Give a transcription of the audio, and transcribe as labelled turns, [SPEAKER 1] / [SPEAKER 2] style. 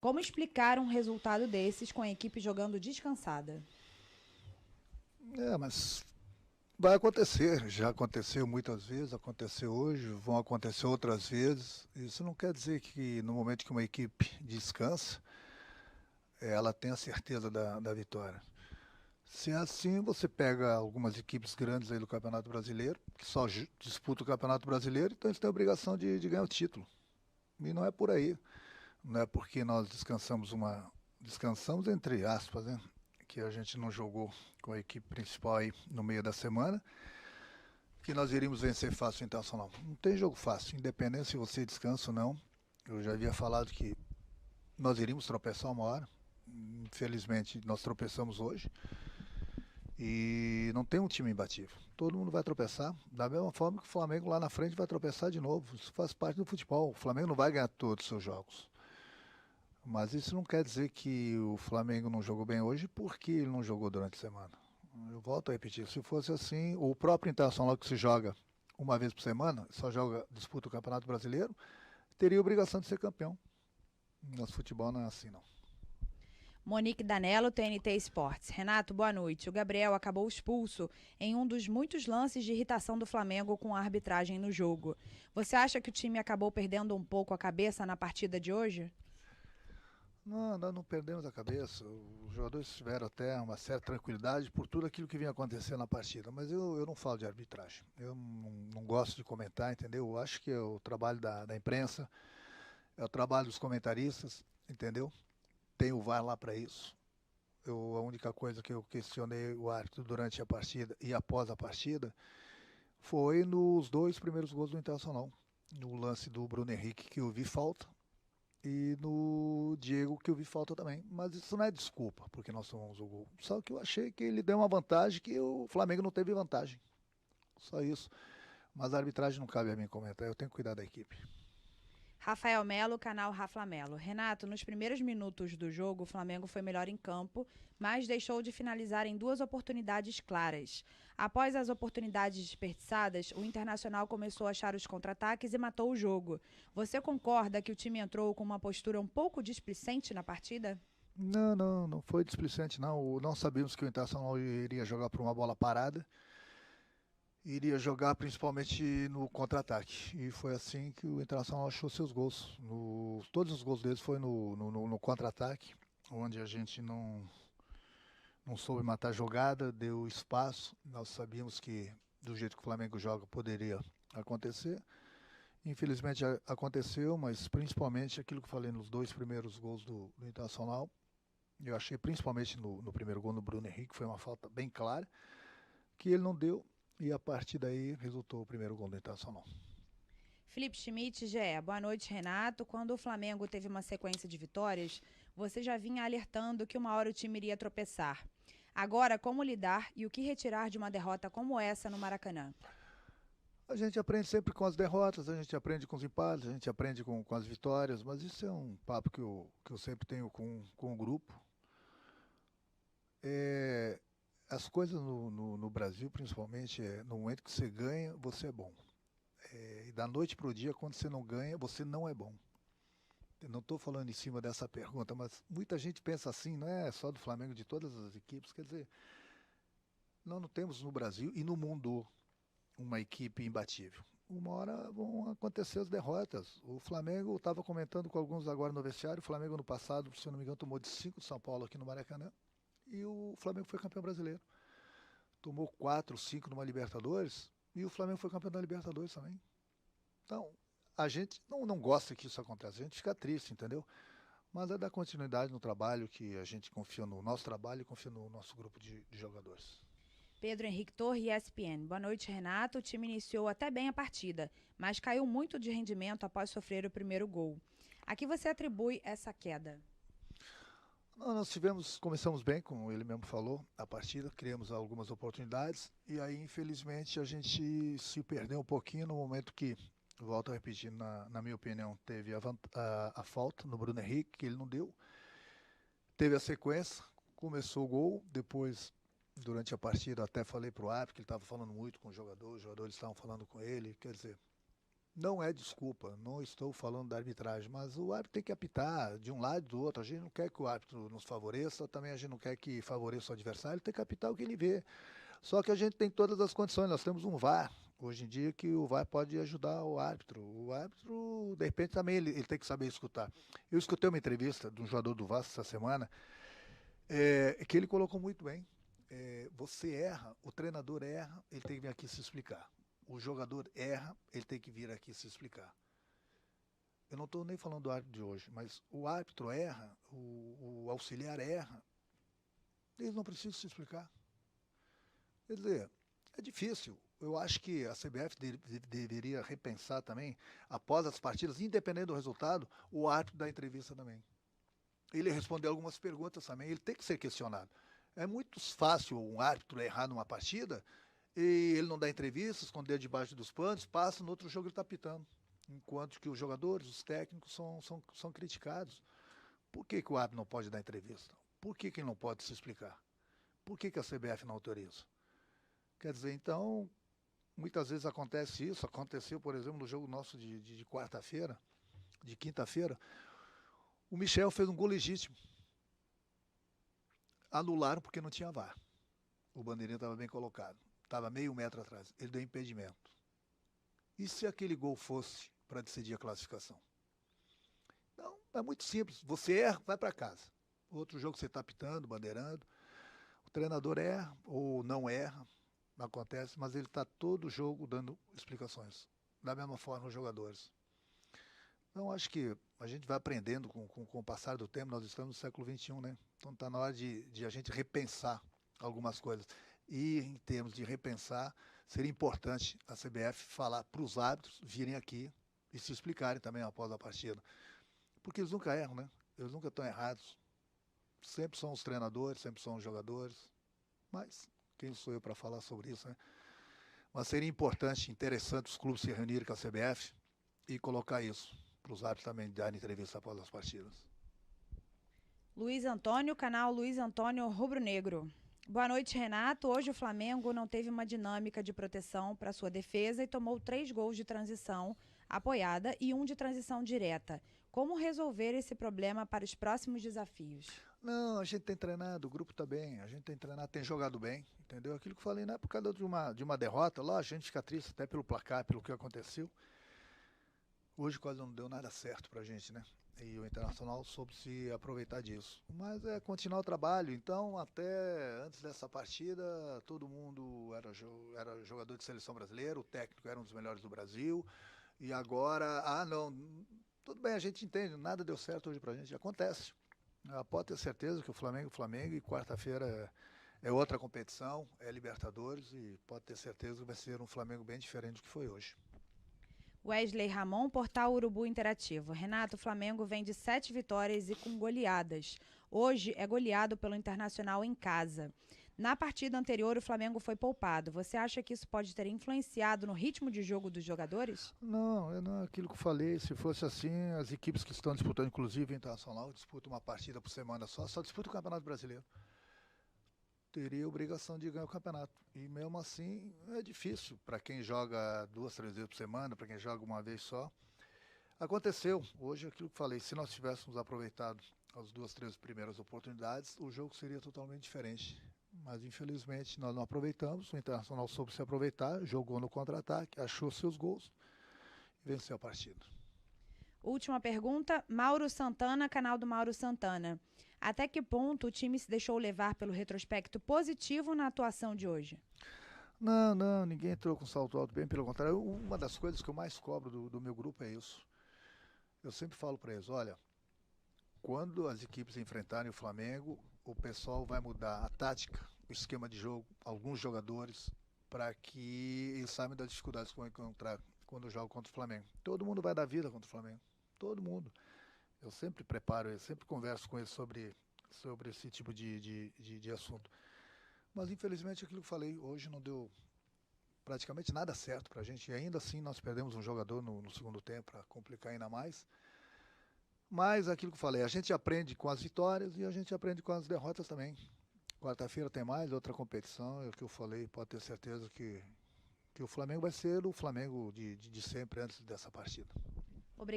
[SPEAKER 1] Como explicar um resultado desses com a equipe jogando descansada?
[SPEAKER 2] Mas vai acontecer, já aconteceu muitas vezes, aconteceu hoje, vão acontecer outras vezes. Isso não quer dizer que no momento que uma equipe descansa, ela tem a certeza da vitória. Se é assim, você pega algumas equipes grandes aí do Campeonato Brasileiro, que só disputam o Campeonato Brasileiro, então eles têm a obrigação de ganhar o título. E não é por aí. Não é porque nós descansamos entre aspas, né? Que a gente não jogou com a equipe principal aí no meio da semana, que nós iríamos vencer fácil o Internacional. Não tem jogo fácil, independente se você descansa ou não. Eu já havia falado que nós iríamos tropeçar uma hora. Infelizmente, nós tropeçamos hoje. E não tem um time imbatível. Todo mundo vai tropeçar. Da mesma forma que o Flamengo lá na frente vai tropeçar de novo. Isso faz parte do futebol. O Flamengo não vai ganhar todos os seus jogos. Mas isso não quer dizer que o Flamengo não jogou bem hoje porque ele não jogou durante a semana. Eu volto a repetir, se fosse assim, o próprio Internacional que se joga uma vez por semana, só joga, disputa o Campeonato Brasileiro, teria a obrigação de ser campeão. Nosso futebol não é assim, não.
[SPEAKER 1] Monique Danello, TNT Esportes. Renato, boa noite. O Gabriel acabou expulso em um dos muitos lances de irritação do Flamengo com a arbitragem no jogo. Você acha que o time acabou perdendo um pouco a cabeça na partida de hoje?
[SPEAKER 2] Não, nós não perdemos a cabeça. Os jogadores tiveram até uma certa tranquilidade por tudo aquilo que vinha acontecendo na partida. Mas eu não falo de arbitragem. Eu não gosto de comentar, entendeu? Eu acho que é o trabalho da imprensa, é o trabalho dos comentaristas, entendeu? Tem o VAR lá para isso. A única coisa que eu questionei o árbitro durante a partida e após a partida foi nos dois primeiros gols do Internacional. No lance do Bruno Henrique, que eu vi falta, e no Diego, que eu vi falta também. Mas isso não é desculpa, porque nós tomamos o gol. Só que eu achei que ele deu uma vantagem que o Flamengo não teve vantagem. Só isso. Mas a arbitragem não cabe a mim comentar, eu tenho que cuidar da equipe.
[SPEAKER 1] Rafael Melo, canal Rafa Melo. Renato, nos primeiros minutos do jogo, o Flamengo foi melhor em campo, mas deixou de finalizar em duas oportunidades claras. Após as oportunidades desperdiçadas, o Internacional começou a achar os contra-ataques e matou o jogo. Você concorda que o time entrou com uma postura um pouco displicente na partida?
[SPEAKER 2] Não foi displicente não. Não sabíamos que o Internacional iria jogar por uma bola parada, iria jogar principalmente no contra-ataque. E foi assim que o Internacional achou seus gols. Todos os gols deles foi no contra-ataque, onde a gente não soube matar a jogada, deu espaço. Nós sabíamos que do jeito que o Flamengo joga poderia acontecer. Infelizmente aconteceu, mas principalmente aquilo que eu falei nos dois primeiros gols do Internacional. Eu achei principalmente no primeiro gol no Bruno Henrique, foi uma falta bem clara, que ele não deu, e a partir daí resultou o primeiro gol do Internacional.
[SPEAKER 1] Felipe Schmidt, GE. Boa noite, Renato. Quando o Flamengo teve uma sequência de vitórias, você já vinha alertando que uma hora o time iria tropeçar. Agora, como lidar e o que retirar de uma derrota como essa no Maracanã?
[SPEAKER 2] A gente aprende sempre com as derrotas, a gente aprende com os empates, a gente aprende com as vitórias, mas isso é um papo que eu sempre tenho com o grupo. É, as coisas no Brasil, principalmente, no momento que você ganha, você é bom. E da noite para o dia, quando você não ganha, você não é bom. Eu não estou falando em cima dessa pergunta, mas muita gente pensa assim, não é só do Flamengo, de todas as equipes. Quer dizer, nós não temos no Brasil e no mundo uma equipe imbatível. Uma hora vão acontecer as derrotas. O Flamengo, estava comentando com alguns agora no vestiário, o Flamengo no passado, se eu não me engano, tomou de 5 de São Paulo aqui no Maracanã. E o Flamengo foi campeão brasileiro. Tomou 4, 5 numa Libertadores e o Flamengo foi campeão da Libertadores também. Então, a gente não gosta que isso aconteça, a gente fica triste, entendeu? Mas é dar continuidade no trabalho, que a gente confia no nosso trabalho e confia no nosso grupo de jogadores.
[SPEAKER 1] Pedro Henrique Torre, ESPN. Boa noite, Renato. O time iniciou até bem a partida, mas caiu muito de rendimento após sofrer o primeiro gol. A que você atribui essa queda?
[SPEAKER 2] Começamos bem, como ele mesmo falou, a partida, criamos algumas oportunidades e aí, infelizmente, a gente se perdeu um pouquinho no momento que, volto a repetir, na minha opinião, teve a falta no Bruno Henrique, que ele não deu. Teve a sequência, começou o gol, depois, durante a partida, até falei pro árbitro que ele estava falando muito com os jogadores estavam falando com ele, quer dizer, Não é desculpa, não estou falando da arbitragem, mas o árbitro tem que apitar de um lado e do outro. A gente não quer que o árbitro nos favoreça, também a gente não quer que favoreça o adversário, ele tem que apitar o que ele vê. Só que a gente tem todas as condições, nós temos um VAR, hoje em dia, que o VAR pode ajudar o árbitro. O árbitro, de repente, também ele tem que saber escutar. Eu escutei uma entrevista de um jogador do Vasco essa semana, que ele colocou muito bem. Você erra, o treinador erra, ele tem que vir aqui se explicar. O jogador erra, ele tem que vir aqui se explicar. Eu não estou nem falando do árbitro de hoje, mas o árbitro erra, o auxiliar erra, eles não precisam se explicar. Quer dizer, é difícil. Eu acho que a CBF deveria repensar também, após as partidas, independente do resultado, o árbitro da entrevista também. Ele respondeu algumas perguntas também, ele tem que ser questionado. É muito fácil um árbitro errar numa partida e ele não dá entrevista, esconder debaixo dos panos, passa, no outro jogo ele está pitando. Enquanto que os jogadores, os técnicos são criticados. Por que o árbitro não pode dar entrevista? Por que ele não pode se explicar? Por que a CBF não autoriza? Quer dizer, então, muitas vezes acontece isso. Aconteceu, por exemplo, no jogo nosso de quarta-feira, de quinta-feira, o Michel fez um gol legítimo. Anularam porque não tinha VAR. O bandeirinha estava bem colocado. Estava meio metro atrás. Ele deu impedimento. E se aquele gol fosse para decidir a classificação? Então, é muito simples. Você erra, vai para casa. Outro jogo você está apitando, bandeirando. O treinador erra ou não erra. Acontece, mas ele está todo jogo dando explicações. Da mesma forma os jogadores. Então, acho que a gente vai aprendendo com o passar do tempo. Nós estamos no século XXI, né? Então, está na hora de a gente repensar algumas coisas. E, em termos de repensar, seria importante a CBF falar para os árbitros virem aqui e se explicarem também após a partida. Porque eles nunca erram, né? Eles nunca estão errados. Sempre são os treinadores, sempre são os jogadores. Mas quem sou eu para falar sobre isso, né? Mas seria importante, interessante os clubes se reunirem com a CBF e colocar isso para os árbitros também darem entrevista após as partidas.
[SPEAKER 1] Luiz Antônio, canal Luiz Antônio Rubro Negro. Boa noite, Renato. Hoje o Flamengo não teve uma dinâmica de proteção para sua defesa e tomou 3 gols de transição apoiada e 1 de transição direta. Como resolver esse problema para os próximos desafios?
[SPEAKER 2] Não, a gente tem treinado, o grupo está bem, a gente tem treinado, tem jogado bem, entendeu? Aquilo que eu falei, não é por causa de uma derrota, lá a gente fica triste até pelo placar, pelo que aconteceu. Hoje quase não deu nada certo pra gente, né? E o Internacional soube se aproveitar disso. Mas é continuar o trabalho. Então, até antes dessa partida, todo mundo era jogador de seleção brasileira, o técnico era um dos melhores do Brasil. E agora, não, tudo bem, a gente entende, nada deu certo hoje pra gente, acontece. Pode ter certeza que o Flamengo, e quarta-feira é outra competição, é Libertadores, e pode ter certeza que vai ser um Flamengo bem diferente do que foi hoje.
[SPEAKER 1] Wesley Ramon, Portal Urubu Interativo. Renato, o Flamengo vem de 7 vitórias e com goleadas. Hoje é goleado pelo Internacional em casa. Na partida anterior, o Flamengo foi poupado. Você acha que isso pode ter influenciado no ritmo de jogo dos jogadores?
[SPEAKER 2] Não, aquilo que eu falei, se fosse assim, as equipes que estão disputando, inclusive o Internacional, disputam uma partida por semana só disputa o Campeonato Brasileiro. Teria a obrigação de ganhar o campeonato. E mesmo assim é difícil para quem joga 2, 3 vezes por semana, para quem joga uma vez só. Aconteceu, hoje aquilo que falei, se nós tivéssemos aproveitado as 2, 3 primeiras oportunidades, o jogo seria totalmente diferente. Mas infelizmente nós não aproveitamos, o Internacional soube se aproveitar, jogou no contra-ataque, achou seus gols e venceu a partida.
[SPEAKER 1] Última pergunta, Mauro Santana, canal do Mauro Santana. Até que ponto o time se deixou levar pelo retrospecto positivo na atuação de hoje?
[SPEAKER 2] Não, ninguém entrou com salto alto, bem pelo contrário. Uma das coisas que eu mais cobro do meu grupo é isso. Eu sempre falo para eles, olha, quando as equipes enfrentarem o Flamengo, o pessoal vai mudar a tática, o esquema de jogo, alguns jogadores, para que eles saibam das dificuldades que vão encontrar quando jogam contra o Flamengo. Todo mundo vai dar vida contra o Flamengo, todo mundo. Eu sempre preparo, eu sempre converso com eles sobre esse tipo de assunto. Mas infelizmente aquilo que eu falei, hoje não deu praticamente nada certo pra gente. E ainda assim nós perdemos um jogador no segundo tempo para complicar ainda mais. Mas aquilo que eu falei, a gente aprende com as vitórias e a gente aprende com as derrotas também. Quarta-feira tem mais outra competição, é o que eu falei, pode ter certeza que que o Flamengo vai ser o Flamengo de sempre antes dessa partida.
[SPEAKER 1] Obrigada.